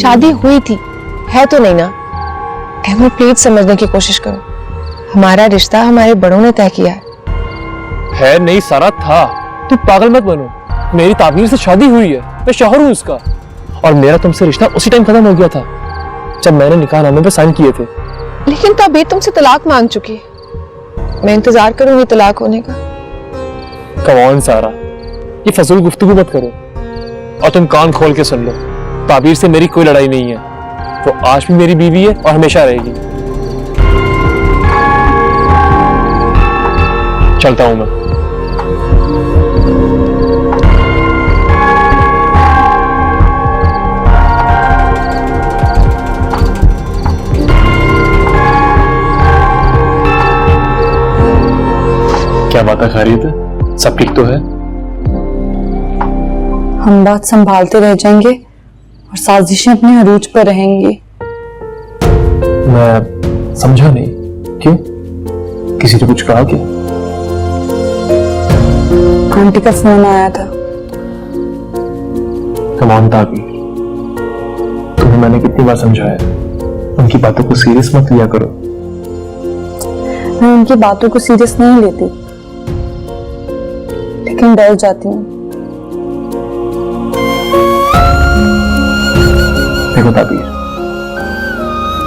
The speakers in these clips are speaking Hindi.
शादी हुई थी, है तो नहीं ना? अहमद प्लीज समझने की कोशिश करो, हमारा रिश्ता हमारे बड़ों ने तय किया है नहीं सारा था। तू पागल मत बनो, मेरी ताबीर से शादी हुई है, मैं शौहर हूँ उसका, और मेरा तुमसे रिश्ता उसी टाइम खत्म हो गया था जब मैंने निकाहनामे पे साइन किए थे। लेकिन ताबीर तुमसे तलाक मांग चुकी है, मैं इंतजार करूंगी तलाक होने का। कम ऑन सारा, ये फजूल गुफ्तगू मत करो, और तुम कान खोल के सुन लो, ताबीर से मेरी कोई लड़ाई नहीं है, वो आज भी मेरी बीवी है और हमेशा रहेगी। चलता हूं मैं। क्या बात है, खैरियत है? सब ठीक तो है? हम बात संभालते रह जाएंगे और साजिशें अपने अरूज पर रहेंगी। मैं समझा नहीं, क्यों? किसी ने कुछ कहा क्या? आंटी का फोन आया था। कमान ताबीर, तुम्हें मैंने कितनी बार समझाया, उनकी बातों को सीरियस मत लिया करो। मैं उनकी बातों को सीरियस नहीं लेती, लेकिन डर जाती हूँ। देखो ताबीर,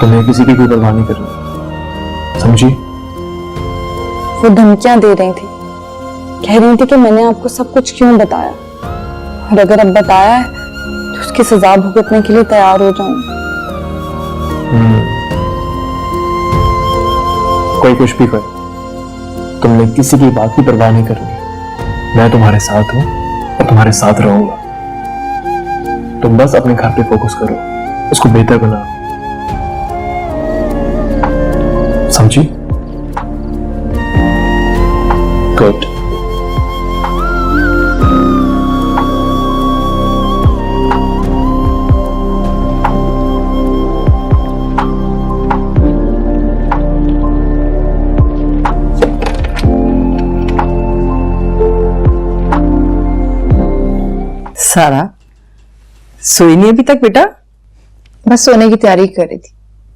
तुम्हें किसी की कोई परवाह नहीं करनी, समझी? वो धमकियां दे रही थी, कह रही थी कि मैंने आपको सब कुछ क्यों बताया, और अगर अब बताया है तो उसकी सजा भुगतने के लिए तैयार हो जाऊं। कोई कुछ भी करे, तुमने किसी की बात की परवाह नहीं करनी। मैं तुम्हारे साथ हूं और तुम्हारे साथ रहूंगा। तुम बस अपने घर पे फोकस करो, उसको बेहतर बनाओ, समझी? गुड। सारा सोई नहीं अभी तक बेटा? बस सोने की तैयारी कर रही थी।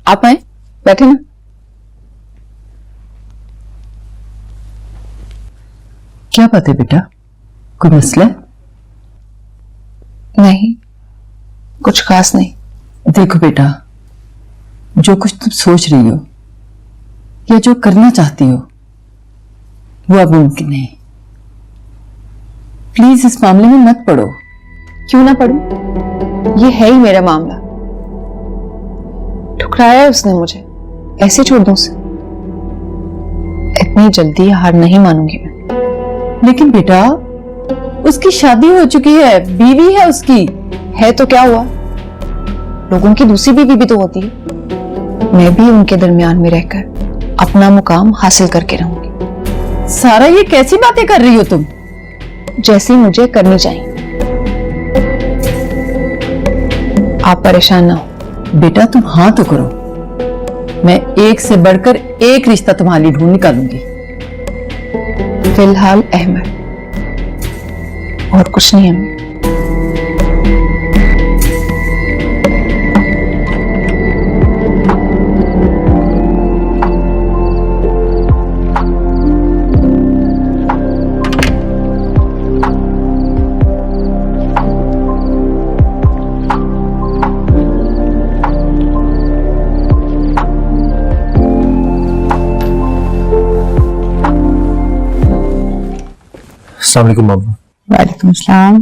आप आए, बैठे ना। क्या बात है बेटा, कोई मसला? नहीं, कुछ खास नहीं। देखो बेटा, जो कुछ तुम सोच रही हो या जो करना चाहती हो वो अब मुमकिन नहीं। प्लीज इस मामले में मत पड़ो। क्यों ना पढ़ूं? ये है ही मेरा मामला। ठुकराया उसने मुझे, ऐसे छोड़ दूं उसे? इतनी जल्दी हार नहीं मानूंगी मैं। लेकिन बेटा, उसकी शादी हो चुकी है, बीवी है उसकी। है तो क्या हुआ, लोगों की दूसरी बीवी भी तो होती है। मैं भी उनके दरमियान में रहकर अपना मुकाम हासिल करके रहूंगी। सारा, ये कैसी बातें कर रही हो तुम? जैसी मुझे करनी चाहिए। आप परेशान ना हो। बेटा तुम हाँ तो करो, मैं एक से बढ़कर एक रिश्ता तुम्हारे लिए ढूंढ निकालूंगी। फिलहाल अहमद, और कुछ नहीं है। अस्सलाम वालेकुम मामा। वालेकुम सलाम।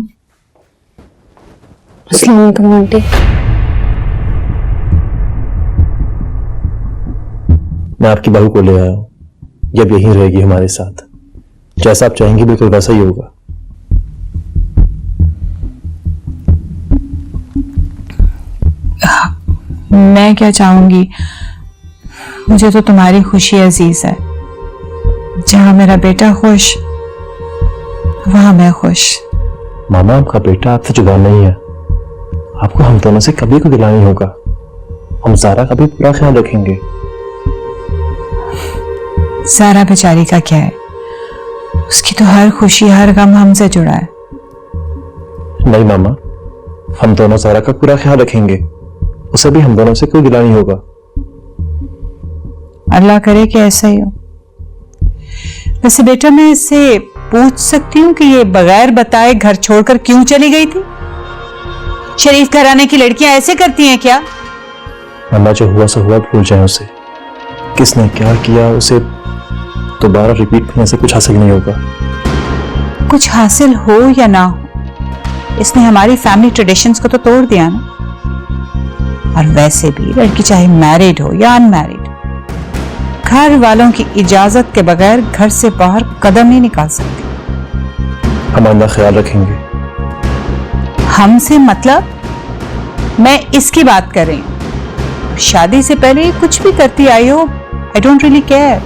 अस्सलाम वालेकुम आंटी। मैं आपकी बहू को ले आया हूं, ये अब यहीं रहेगी हमारे साथ। जैसा आप चाहेंगे बिल्कुल वैसा ही होगा। मैं क्या चाहूंगी, मुझे तो तुम्हारी खुशी अजीज है। जहां मेरा बेटा खुश, वहां मैं खुश। मामा, आपका बेटा आपसे जुदा नहीं है, आपको हम दोनों से कभी को गिला नहीं होगा। हम सारा का भी पूरा ख्याल रखेंगे। सारा बेचारी का क्या है, उसकी तो हर खुशी हर गम हमसे जुड़ा है। नहीं मामा, हम दोनों सारा का पूरा ख्याल रखेंगे। उसे भी हम दोनों से कोई गिला नहीं होगा। अल्लाह करे कि ऐसा ही हो। वैसे बेटा, मैं इससे पूछ सकती हूँ कि ये बगैर बताए घर छोड़कर क्यों चली गई थी? शरीफ घराने की लड़कियां ऐसे करती हैं क्या? अम्मा, जो हुआ सो हुआ, भूल जाए उसे। किसने क्या किया उसे दोबारा रिपीट करने से कुछ हासिल नहीं होगा। कुछ हासिल हो या ना हो, इसने हमारी फैमिली ट्रेडिशंस को तो तोड़ दिया ना। और वैसे भी लड़की चाहे मैरिड हो या अनमैरिड, घर वालों की इजाजत के बगैर घर से बाहर कदम नहीं निकाल सकती। हम आइंदा ख्याल रखेंगे। हमसे मतलब? मैं इसकी बात कर रही हूँ। शादी से पहले ये कुछ भी करती आई हो, आई डोंट रियली केयर,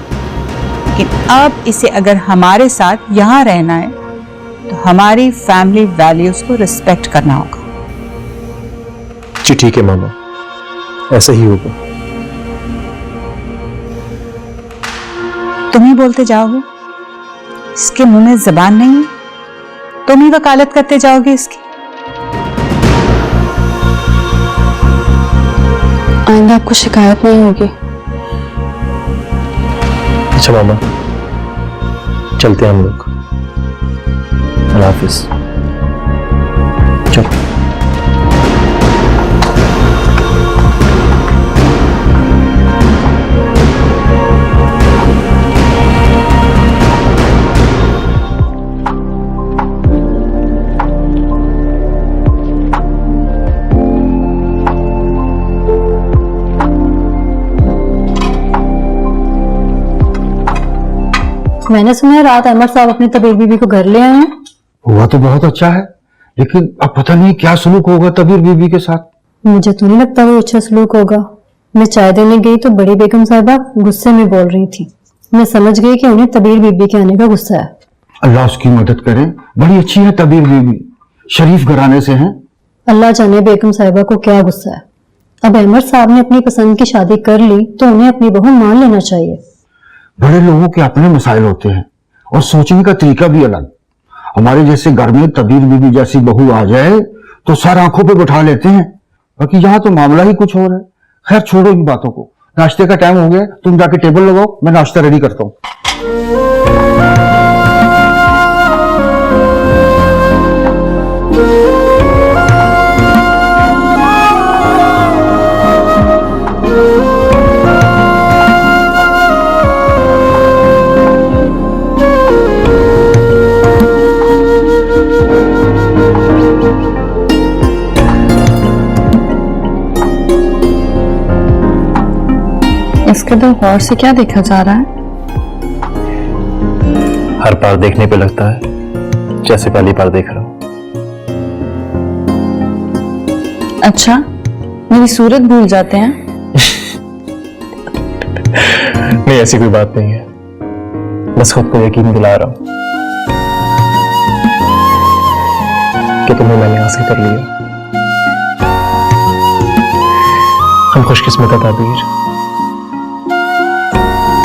लेकिन अब इसे अगर हमारे साथ यहां रहना है तो हमारी फैमिली वैल्यूज को रिस्पेक्ट करना होगा। जी ठीक है मामा, ऐसा ही होगा। तुम ही बोलते जाओगे, इसके मुंह में जबान नहीं है, तुम ही वकालत करते जाओगे इसकी। आइंदा आपको शिकायत नहीं होगी। अच्छा मामा, चलते हैं हम लोग। अल्लाह हाफिज। चलो। मैंने सुना है रात अहमद साहब अपनी तबीर बीबी को घर ले आए हैं। हुआ तो बहुत अच्छा है, लेकिन अब पता नहीं क्या सलूक होगा तबीर बीबी के साथ। मुझे तो नहीं लगता वो अच्छा सलूक होगा। मैं चाय देने गई तो बड़ी बेगम साहिबा गुस्से में बोल रही थी। मैं समझ गई कि उन्हें तबीर बीबी के आने का गुस्सा है। अल्लाह उसकी मदद करे, बड़ी अच्छी है तबीर बीबी, शरीफ घराने से हैं। अल्लाह जाने बेगम साहिबा को क्या गुस्सा है। अब अहमद साहब ने अपनी पसंद की शादी कर ली तो उन्हें अपनी बहू मान लेना चाहिए। बड़े लोगों के अपने मसाइल होते हैं और सोचने का तरीका भी अलग। हमारे जैसे घर में तबीर बीबी जैसी बहू आ जाए तो सर आंखों पे बैठा लेते हैं, बाकी यहाँ तो मामला ही कुछ और है। खैर छोड़ो इन बातों को, नाश्ते का टाइम हो गया, तुम जाके टेबल लगाओ, मैं नाश्ता रेडी करता हूँ। इसके दिल गौर से क्या देखा जा रहा है? हर बार देखने पे लगता है जैसे पहली बार देख रहा हूं। अच्छा, मेरी सूरत भूल जाते हैं? नहीं, ऐसी कोई बात नहीं है, बस खुद को यकीन दिला रहा हूं कि तुम्हें मैंने हासिल कर लिया। हम खुशकिस्मत है ताबीर,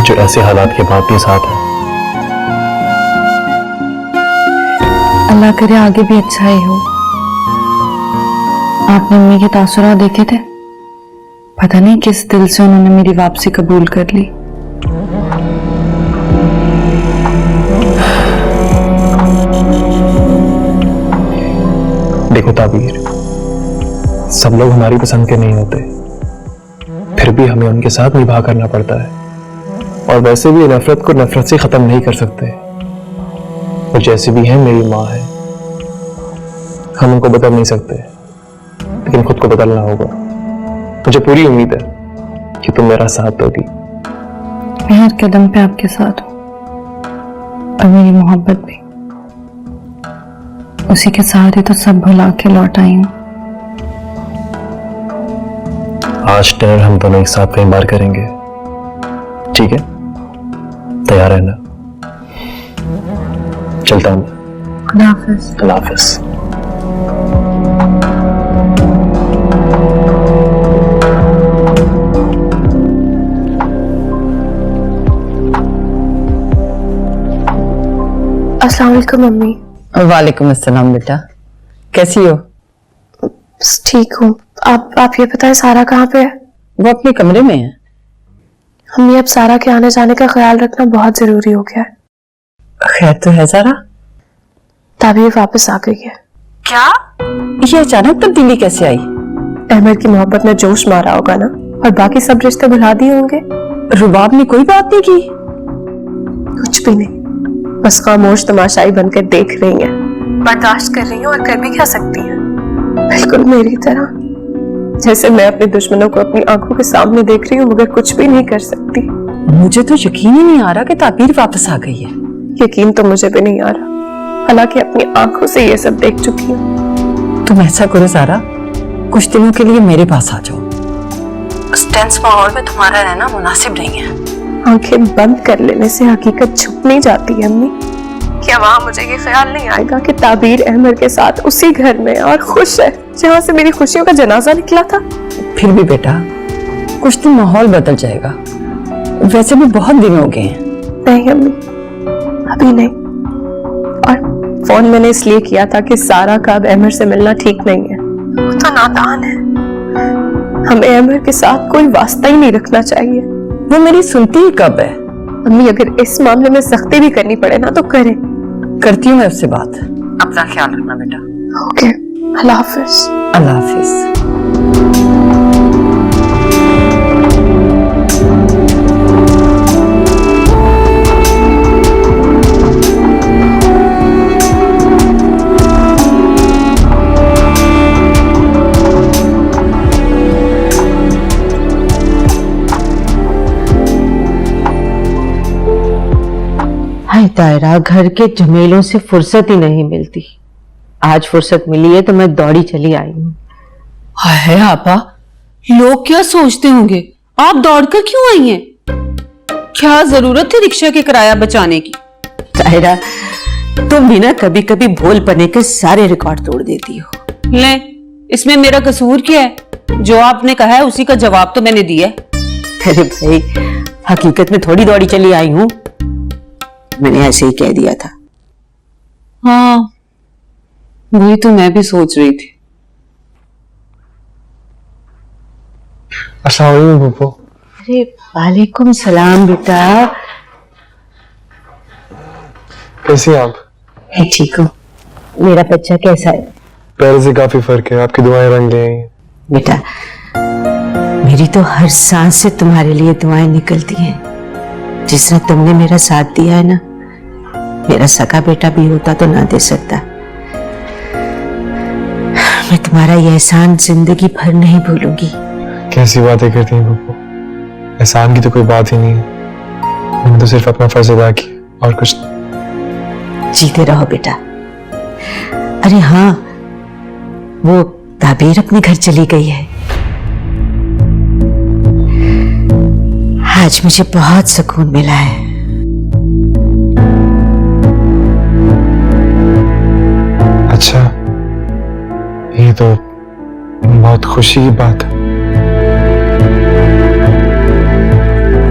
जो ऐसे हालात के बाद भी साथ है। अल्लाह करे आगे भी अच्छा ही हो। आपने अम्मी के तासुरात देखे थे? पता नहीं किस दिल से उन्होंने मेरी वापसी कबूल कर ली। देखो ताबीर, सब लोग हमारी पसंद के नहीं होते, फिर भी हमें उनके साथ निभा करना पड़ता है। और वैसे भी नफरत को नफरत से खत्म नहीं कर सकते। वो जैसी भी है मेरी माँ है, हम उनको बदल नहीं सकते, लेकिन खुद को बदलना होगा। मुझे पूरी उम्मीद है कि तुम मेरा साथ दोगी। मैं हर कदम पे आपके साथ हूँ और मेरी मोहब्बत भी। उसी के साथ ही तो सब भुला के लौट आई हूँ। आज डिनर हम दोनों एक साथ कई बार करेंगे, ठीक है? तैयार है ना? चलता हूँ। खुदा हाफिज। अल्लाह हाफिज। अस्सलाम वालेकुम मम्मी। वालेकुम अस्सलाम बेटा, कैसी हो? बस ठीक हूँ। आप ये बताएं सारा कहाँ पे है? वो अपने कमरे में है। अम्मी, अब सारा के आने जाने का ख्याल रखना बहुत जरूरी हो गया है। खैर तो है सारा? ताबीर वापस आ गई है। क्या? ये अचानक तब्दीली कैसे आई? अहमद की मोहब्बत में जोश मारा होगा ना, और बाकी सब रिश्ते भुला दिए होंगे। रुबाब ने कोई बात नहीं की? कुछ भी नहीं, बस खामोश तमाशाई बनकर देख रही हैं, बर्दाश्त कर रही हैं, और कर भी क्या सकती हैं। बिल्कुल मेरी तरह, जैसे मैं अपने दुश्मनों को अपनी आंखों के सामने देख रही हूँ मगर कुछ भी नहीं कर सकती। मुझे तो यकीन ही नहीं आ रहा कि ताबीर वापस आ गई है। यकीन तो मुझे भी नहीं आ रहा, हालांकि अपनी आंखों से ये सब देख चुकी हूँ। तुम ऐसा करो सारा, कुछ दिनों के लिए मेरे पास आ जाओ। उस टेंस माहौल में तुम्हारा रहना मुनासिब नहीं है। आंखें बंद कर लेने से हकीकत छुप नहीं जाती है अम्मी। क्या वहां मुझे ये ख्याल नहीं आएगा कि ताबीर अहमद के साथ उसी घर में और खुश है जहां से मेरी खुशियों का जनाजा निकला था? फिर भी बेटा, कुछ दिन माहौल बदल जाएगा। वैसे भी बहुत दिन हो गए हैं। नहीं अम्मी, अभी नहीं। और फोन मैंने इसलिए किया था कि सारा का अब अहमद से मिलना ठीक नहीं है। वो तो नादान है, हमें अहमद के साथ कोई वास्ता ही नहीं रखना चाहिए। वो मेरी सुनती ही कब है? अम्मी, अगर इस मामले में सख्ती भी करनी पड़े ना तो करें। करती हूँ मैं उससे बात। अपना ख्याल रखना बेटा। ओके, अल्लाह हाफिज। अल्लाह हाफिज। हाय तायरा, घर के झमेलों से फुर्सत ही नहीं मिलती। आज फुर्सत मिली है तो मैं दौड़ी चली आई हूँ। है आपा, लोग क्या सोचते होंगे? आप दौड़कर क्यों आई हैं? क्या जरूरत थी रिक्शा के किराया बचाने की? तायरा, तुम भी ना कभी कभी भोल पने के सारे रिकॉर्ड तोड़ देती हो। ले, इसमें मेरा कसूर क्या है? जो आपने कहा है उसी का जवाब तो मैंने दिया। अरे भाई, हकीकत में थोड़ी दौड़ी चली आई हूँ, मैंने ऐसे ही कह दिया था। हाँ, वही तो मैं भी सोच रही थी। अस्सलाम वालेकुम पप्पू। अरे वालेकुम सलाम बेटा। कैसी हैं आप? मैं ठीक हूँ। मेरा बच्चा कैसा है? पहले से काफी फर्क है, आपकी दुआएं रंग ले आई हैं। बेटा, मेरी तो हर सांस से तुम्हारे लिए दुआएं निकलती हैं। जिस तरह तुमने मेरा साथ दिया है ना, मेरा सगा बेटा भी होता तो ना दे सकता। मैं तुम्हारा ये एहसान जिंदगी भर नहीं भूलूंगी। कैसी बातें करती हैं पप्पू? एहसान की तो कोई बात ही नहीं है। मैंने तो सिर्फ अपना फर्ज अदा किया और कुछ नहीं। जीते रहो बेटा। अरे हाँ, वो ताबीर अपने घर चली गई है। आज मुझे बहुत सुकून मिला है। अच्छा, ये तो बहुत खुशी की बात है।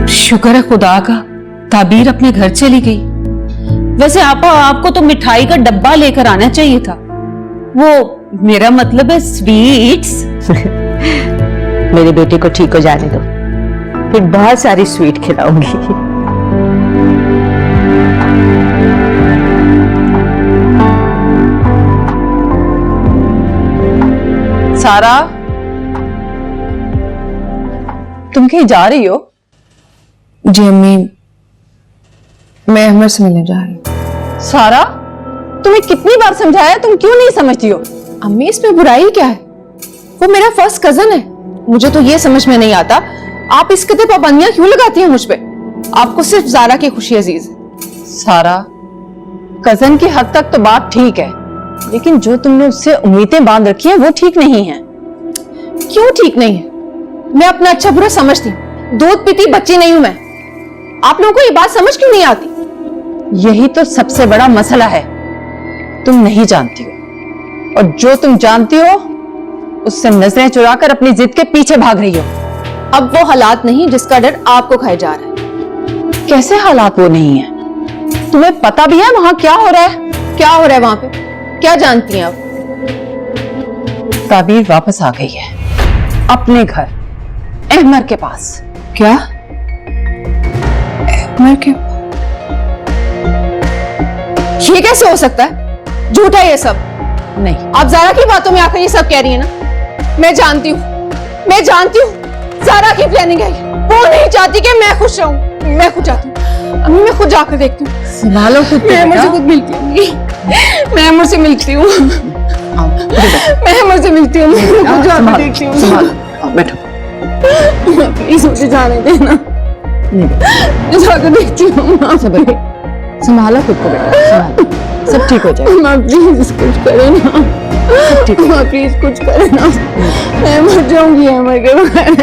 शुक्र है खुदा का, ताबीर अपने घर चली गई। वैसे आपा, आपको तो मिठाई का डब्बा लेकर आना चाहिए था। वो मेरा मतलब है स्वीट्स। मेरे बेटे को ठीक हो जाने दो, फिर बहुत सारी स्वीट खिलाऊंगी। सारा, तुम कहीं जा रही हो? जी अम्मी, मैं अहमद से मिलने जा रही हूँ। सारा, तुम्हें कितनी बार समझाया, तुम क्यों नहीं समझती हो? अम्मी, इसमें बुराई क्या है? वो मेरा फर्स्ट कजन है। मुझे तो ये समझ में नहीं आता, आप इस कदर पाबंदियां क्यों लगाती हैं मुझ पे? आपको सिर्फ जारा की खुशी अजीज है। सारा, कजन की हद तक तो बात ठीक है, लेकिन जो तुमने उससे उम्मीदें बांध रखी हैं वो ठीक नहीं है। क्यों ठीक नहीं है? मैं अपना अच्छा बुरा समझती हूँ, दूध पीती बच्ची नहीं हूं मैं। आप लोगों को ये बात समझ क्यों नहीं आती? यही तो सबसे बड़ा मसला है, तुम नहीं जानती हो, और जो तुम जानती हो उससे नजरें चुराकर अपनी जिद के पीछे भाग रही हो। अब वो हालात नहीं जिसका डर आपको खाए जा रहा है। कैसे हालात वो नहीं है? तुम्हें पता भी है वहां क्या हो रहा है? क्या हो रहा है वहां पे? क्या जानती हैं आप? ताबीर वापस आ गई है। अपने घर अहमर के पास। क्या? अहमर के? ये कैसे हो सकता है? झूठ है ये सब। नहीं, आप जारा की बातों में आकर ये सब कह रही है ना? मैं जानती हूँ जारा की प्लानिंग है। वो नहीं चाहती कि मैं खुश रहूं। मैं खुद जाती हूँ अम्मी, मैं खुद जाकर देखती हूँ। संभालो खुद को मैं अमर बेटा। से खुद मिलती हूँ। मैं अमर से मिलती हूँ। मैं अमर से मिलती हूँ। मैं खुद जाकर देखती हूँ। बैठो। प्लीज मुझे जाने देना। मैं जाकर देखती हूँ। संभालो खुद को बेटा, संभालो, सब ठीक हो जाएगा। माँ प्लीज कुछ करे ना। माँ प्लीज कुछ करे ना। मैं मर जाऊंगी अमर के बगैर।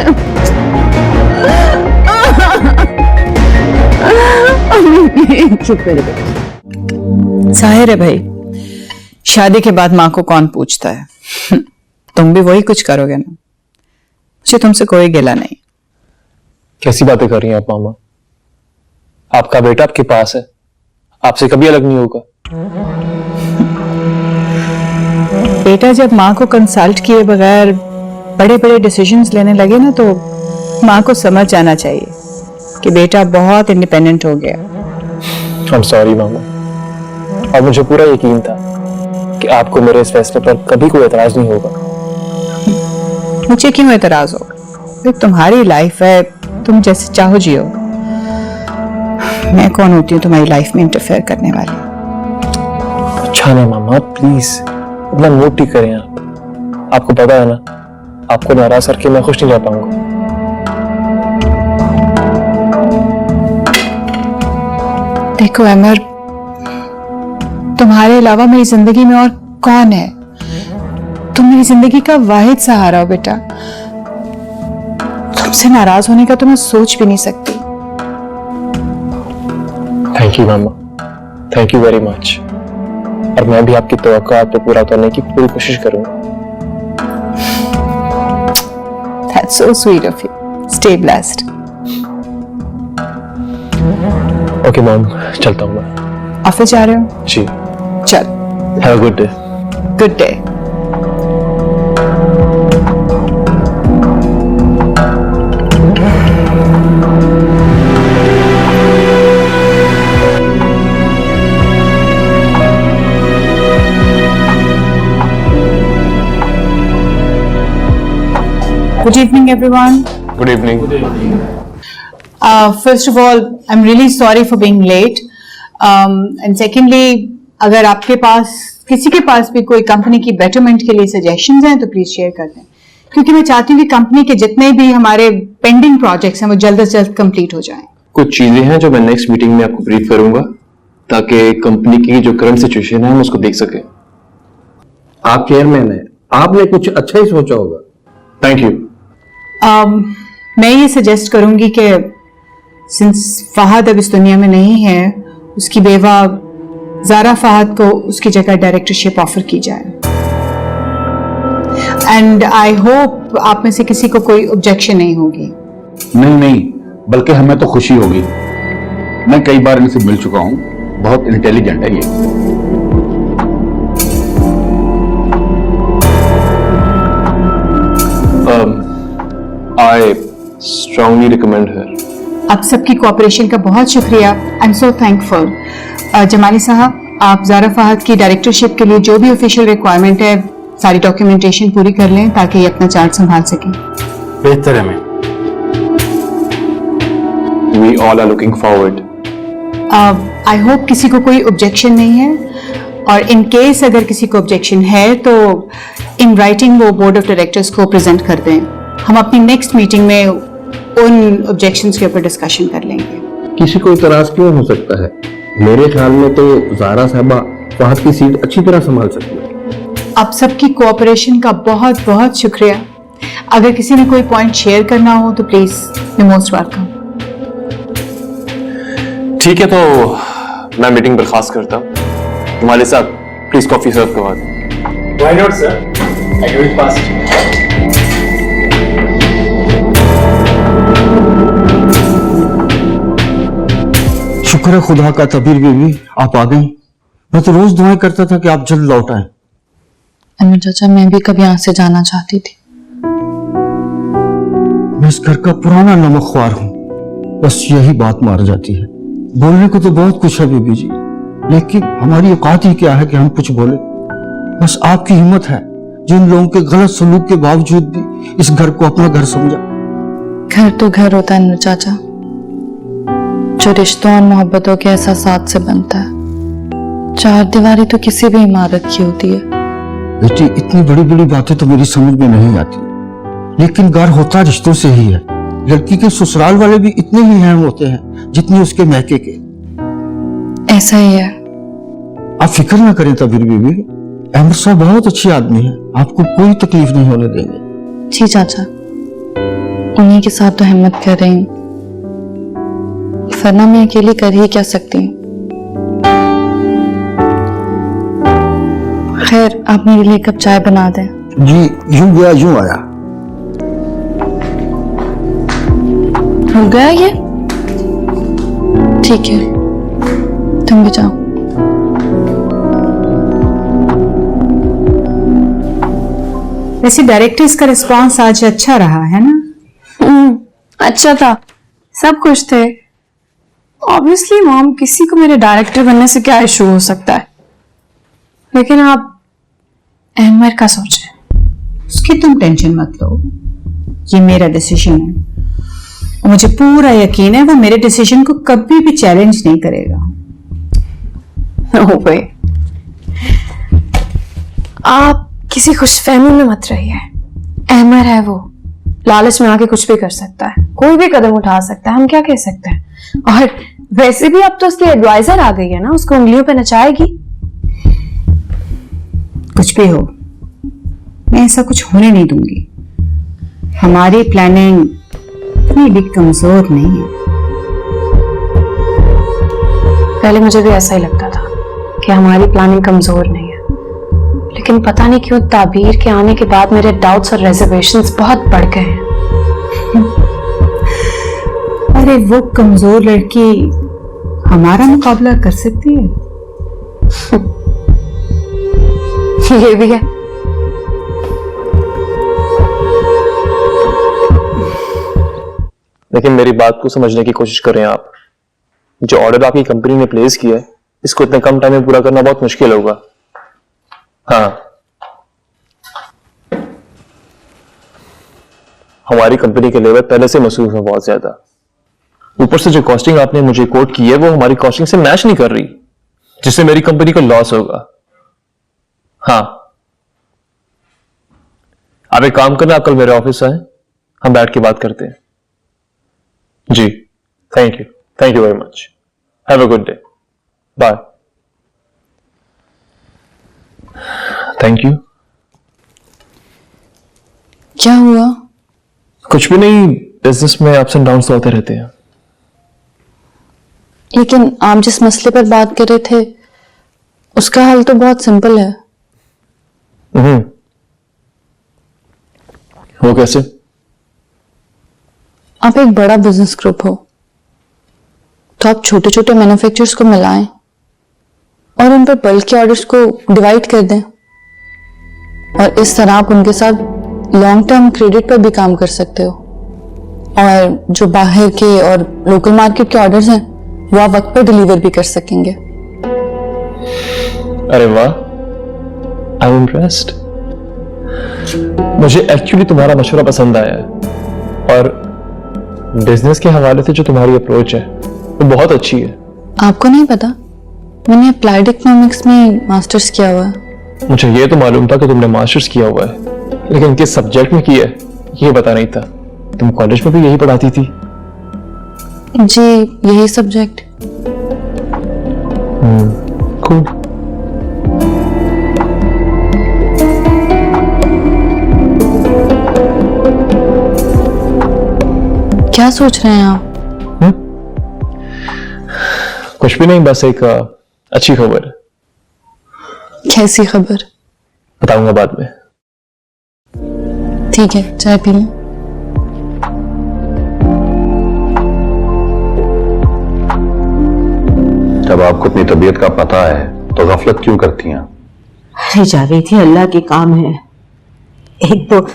चुप करे बेटा। जाहिर है भाई, शादी के बाद माँ को कौन पूछता है। तुम भी वही कुछ करोगे ना। मुझे तुमसे कोई गिला नहीं। कैसी बातें कर रही हैं आप मामा? आपका बेटा आपके पास है, आपसे कभी अलग नहीं होगा। बेटा जब माँ को कंसल्ट किए बगैर बड़े बड़े डिसीजंस लेने लगे ना, तो माँ को समझ जाना चाहिए कि बेटा बहुत इंडिपेंडेंट हो गया। I'm sorry मामा, और मुझे पूरा यकीन था कि आपको मेरे इस फैसले पर कभी कोई एतराज नहीं होगा। मुझे क्यों एतराज होगा? ये तुम्हारी लाइफ है, तुम जैसे चाहो जियो। मैं कौन होती हूँ तुम्हारी लाइफ में इंटरफेयर करने वाली? अच्छा नहीं मामा, प्लीज अपना मूड ठीक करें आप। आपको पता है ना, आपको नाराज करके मैं खुश नहीं रह पाऊंगा। देखो अमर, तुम्हारे अलावा मेरी जिंदगी में और कौन है? तुम मेरी जिंदगी का वाहिद सहारा हो बेटा। तुमसे नाराज होने का तो मैं सोच भी नहीं सकती। Thank you mama, thank you very much. और मैं भी आपकी तवक्कुआत पे पूरा उतरने की पूरी कोशिश करूंगा। That's so sweet of you. Stay blessed. Okay mom, चलता हूँ मैं। ऑफिस जा रहे हो? जी। चल। Have a good day. Good day. Good evening, everyone. Good evening. First of all, I'm really sorry for being late. And secondly, अगर आपके पास किसी के पास भी कोई कंपनी की बेटरमेंट के लिए सजेशंस हैं तो प्लीज शेयर कर दें, क्योंकि मैं चाहती हूँ कि कंपनी के जितने भी हमारे पेंडिंग प्रोजेक्ट्स हैं वो जल्द से जल्द कंप्लीट हो जाएं। कुछ चीजें हैं जो मैं नेक्स्ट मीटिंग में आपको ब्रीफ करूंगा, ताकि कंपनी की जो करंट सिचुएशन है हम उसको देख सके। आप चेयरमैन हैं, आपने कुछ अच्छा ही सोचा होगा। Thank you. मैं ये सजेस्ट करूंगी कि सिंस फहद अब इस दुनिया में नहीं है, उसकी बेवा जारा फहद को उसकी जगह डायरेक्टरशिप ऑफर की जाए। एंड आई होप आप में से किसी को कोई ऑब्जेक्शन नहीं होगी। नहीं, बल्कि हमें तो खुशी होगी। मैं कई बार इनसे मिल चुका हूं, बहुत इंटेलिजेंट है ये। I strongly recommend her. आप सबकी कोऑपरेशन का बहुत शुक्रिया। I am so thankful. Jamali साहब, आप जारा फहद की डायरेक्टरशिप के लिए जो भी ऑफिशियल रिक्वायरमेंट है, सारी डॉक्यूमेंटेशन पूरी कर लें ताकि ये अपना चार्ज संभाल सकें। बेहतर है। मैं We all are looking forward. I hope किसी को कोई ऑब्जेक्शन नहीं है, और इन केस अगर किसी को ऑब्जेक्शन है तो इन राइटिंग वो बोर्ड ऑफ डायरेक्टर्स को प्रेजेंट कर दें। हम अपनी नेक्स्ट मीटिंग में उन ऑब्जेक्शंस के ऊपर डिस्कशन कर लेंगे। किसी को इतराज क्यों हो सकता है? मेरे ख्याल में तो ज़ारा साहबा फहद की सीट अच्छी तरह संभाल सकती है। आप सबकी कोऑपरेशन का बहुत बहुत शुक्रिया। अगर किसी ने कोई पॉइंट शेयर करना हो तो प्लीज यू मोस्ट वेलकम। ठीक है, तो मैं मीटिंग बर्खास्त करता हूँ। तुम्हारे साथ प्लीज कॉफी सर्व करवा दो। Why not, sir? I do it fast. शुक्र है खुदा का, तबीर बीबी आप आ गई। मैं तो रोज दुआएं करता था कि आप जल्द लौट आए। अमीर चाचा, मैं भी कभी यहाँ से जाना चाहती थी, मैं इस घर का पुराना नमकख्वार हूं, बस यही बात मार जाती है। बोलने को तो बहुत कुछ है बीबी जी, लेकिन हमारी औकात ही क्या है कि हम कुछ बोले। बस आपकी हिम्मत है जिन लोगों के गलत सलूक के बावजूद भी इस घर को अपना घर समझा। घर तो घर होता है नूर चाचा, जो रिश्तों और मोहब्बतों के एहसासात से बनता है। चार दीवारी तो किसी भी इमारत की होती है। बेटी, इतनी बड़ी बड़ी बातें तो मेरी समझ में नहीं आती, लेकिन घर होता रिश्तों से ही है। लड़की के ससुराल वाले भी इतने ही अहम होते हैं जितने उसके मैके के। ऐसा ही है। आप फिक्र ना करें तबीर बीबी, अहमद साहब बहुत अच्छे आदमी हैं, आपको कोई तकलीफ नहीं होने देंगे। जी चाचा, उन्हीं के साथ तो हिम्मत कर रही हूँ, वरना मैं अकेली कर ही क्या सकती हूँ। खैर, आप मेरे लिए कप चाय बना दें। जी, यूं गया यूं आया। हो गया ये? ठीक है, तुम भी जाओ। वैसे डायरेक्टर्स का रिस्पांस आज अच्छा रहा है ना? अच्छा था, सब खुश थे। ऑब्वियसली मॉम, किसी को मेरे डायरेक्टर बनने से क्या इशू हो सकता है, लेकिन आप अहमद का सोचें। उसकी तुम टेंशन मत लो, ये मेरा डिसीजन है। और मुझे पूरा यकीन है वो मेरे डिसीजन को कभी भी चैलेंज नहीं करेगा। हो गए, आप किसी खुशफहमी में मत रहिए। अहमद है वो, लालच में आके कुछ भी कर सकता है, कोई भी कदम उठा सकता है, हम क्या कह सकते हैं। और वैसे भी अब तो उसकी एडवाइजर आ गई है ना, उसको उंगलियों पे नचाएगी। कुछ भी हो, मैं ऐसा कुछ होने नहीं दूंगी। हमारी प्लानिंग इतनी भी कमजोर नहीं है। पहले मुझे भी ऐसा ही लगता था कि हमारी प्लानिंग कमजोर नहीं है, लेकिन पता नहीं क्यों ताबीर के आने के बाद मेरे डाउट्स और रिजर्वेशंस बहुत बढ़ गए हैं। अरे वो कमजोर लड़की हमारा मुकाबला कर सकती है। ये भी है। लेकिन मेरी बात को समझने की कोशिश करें आप। जो ऑर्डर आपकी कंपनी ने प्लेस किया है, इसको इतने कम टाइम में पूरा करना बहुत मुश्किल होगा। हाँ, हमारी कंपनी के लेबर पहले से मसरूफ है बहुत ज्यादा। ऊपर से जो कॉस्टिंग आपने मुझे कोट की है वो हमारी कॉस्टिंग से मैच नहीं कर रही, जिससे मेरी कंपनी को लॉस होगा। हाँ, आप एक काम करना, आप कल मेरे ऑफिस आए, हम बैठ के बात करते हैं। जी, thank you very much. Have a good day, bye. Thank you. क्या हुआ? कुछ भी नहीं, बिजनेस में अप्स एंड डाउन्स होते रहते हैं। लेकिन आप जिस मसले पर बात कर रहे थे उसका हल तो बहुत सिंपल है। वो कैसे? आप एक बड़ा बिजनेस ग्रुप हो, तो आप छोटे छोटे मैन्युफैक्चरर्स को मिलाएं और उन पर बल्क के ऑर्डर्स को डिवाइड कर दें, और इस तरह आप उनके साथ लॉन्ग टर्म क्रेडिट पर भी काम कर सकते हो। और जो बाहर के और लोकल मार्केट के ऑर्डर्स हैं वो आप वक्त पर डिलीवर भी कर सकेंगे। अरे वाह, आई एम इम्प्रेस्ड। मुझे एक्चुअली तुम्हारा मशवरा पसंद आया है, और बिजनेस के हवाले से जो तुम्हारी अप्रोच है वो बहुत अच्छी है। आपको नहीं पता, मैंने अप्लाइड इकोनॉमिक्स में मास्टर्स किया हुआ है। मुझे ये तो मालूम था कि तुमने मास्टर्स किया हुआ है, लेकिन किस सब्जेक्ट में किया है ये पता नहीं था। तुम कॉलेज में भी यही पढ़ाती थी? जी, यही सब्जेक्ट। कूल। क्या सोच रहे हैं आप? कुछ भी नहीं, बस एक अच्छी खबर है। कैसी खबर? बताऊंगा बाद में। ठीक है, चाय पी लें। जब आपको अपनी तबीयत का पता है तो गफलत क्यों करती हैं? अरे जावेद, ये अल्लाह के काम है। एक तो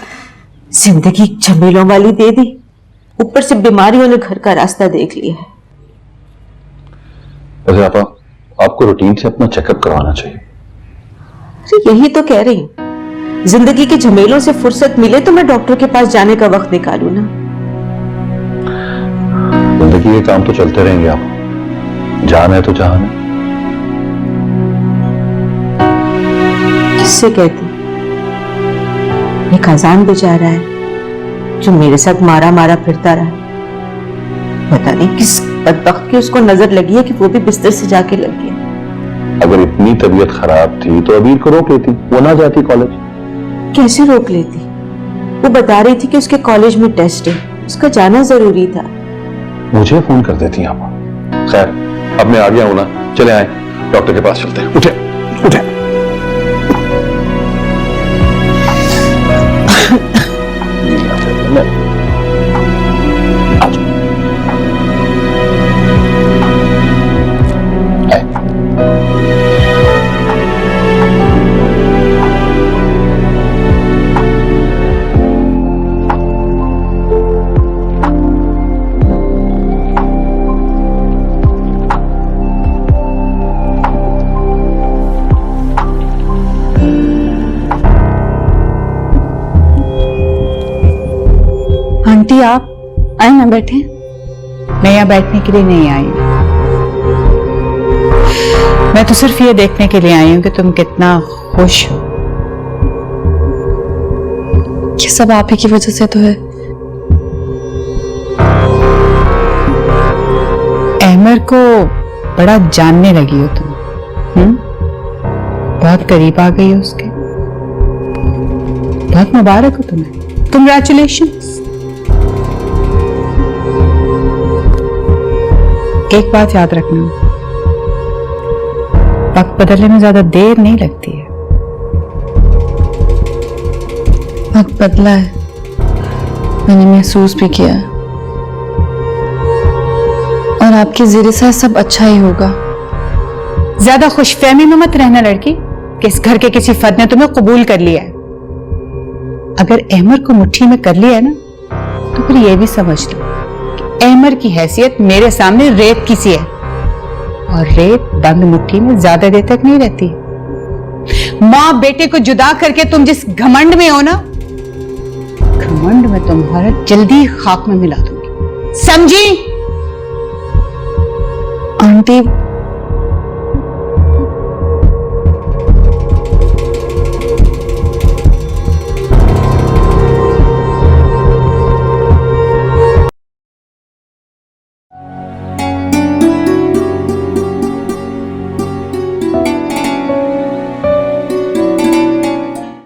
जिंदगी झमेलों वाली दे दी, ऊपर से बीमारियों ने घर का रास्ता देख लिया है। वैसे आपा, आपको रूटीन से अपना चेकअप करवाना चाहिए। अरे यही तो कह रही हूं, जिंदगी के झमेलों से फुर्सत मिले तो मैं डॉक्टर के पास जाने का वक्त निकालूं ना। जिंदगी के काम तो चलते रहेंगे आप, जान है तो जहान है। किससे कहती? एक अजान बेचारा है जो मेरे साथ मारा मारा फिरता रहा। पता नहीं किस बदबख्त की उसको नजर लगी है कि वो भी बिस्तर से जाके लग गया। अगर इतनी तबीयत खराब थी तो अबीर को रोक लेती, वो ना जाती कॉलेज। कैसे रोक लेती? वो बता रही थी कि उसके कॉलेज में टेस्ट है, उसका जाना जरूरी था। मुझे फोन कर देती आप। खैर, अब मैं आ गया हूं ना, चले आए डॉक्टर के पास चलते हैं। उठे उठे। आंटी आप आए ना, बैठे। मैं यहाँ बैठने के लिए नहीं आई हूँ, मैं तो सिर्फ ये देखने के लिए आई हूँ कि तुम कितना खुश हो। ये सब आप ही की वजह से तो है। अहमर को बड़ा जानने लगी हो तुम, बहुत करीब आ गई हो उसके। बहुत मुबारक हो तुम्हें, कंग्रेचुलेशंस। एक बात याद रखना, वक्त बदलने में ज्यादा देर नहीं लगती है। वक्त बदला है, मैंने महसूस भी किया है, और आपके ज़रिए से सब अच्छा ही होगा। ज्यादा खुशफहमी में मत रहना लड़की कि इस घर के किसी फर्द ने तुम्हें कबूल कर लिया है। अगर अहमर को मुट्ठी में कर लिया है ना, तो फिर यह भी समझ लो कि अहमर की हैसियत मेरे सामने रेत की सी है, और रेत बंद मुट्ठी में ज्यादा देर तक नहीं रहती। मां बेटे को जुदा करके तुम जिस घमंड में हो ना, घमंड में तुम्हारा जल्दी खाक में मिला दूंगी, समझी? आंटी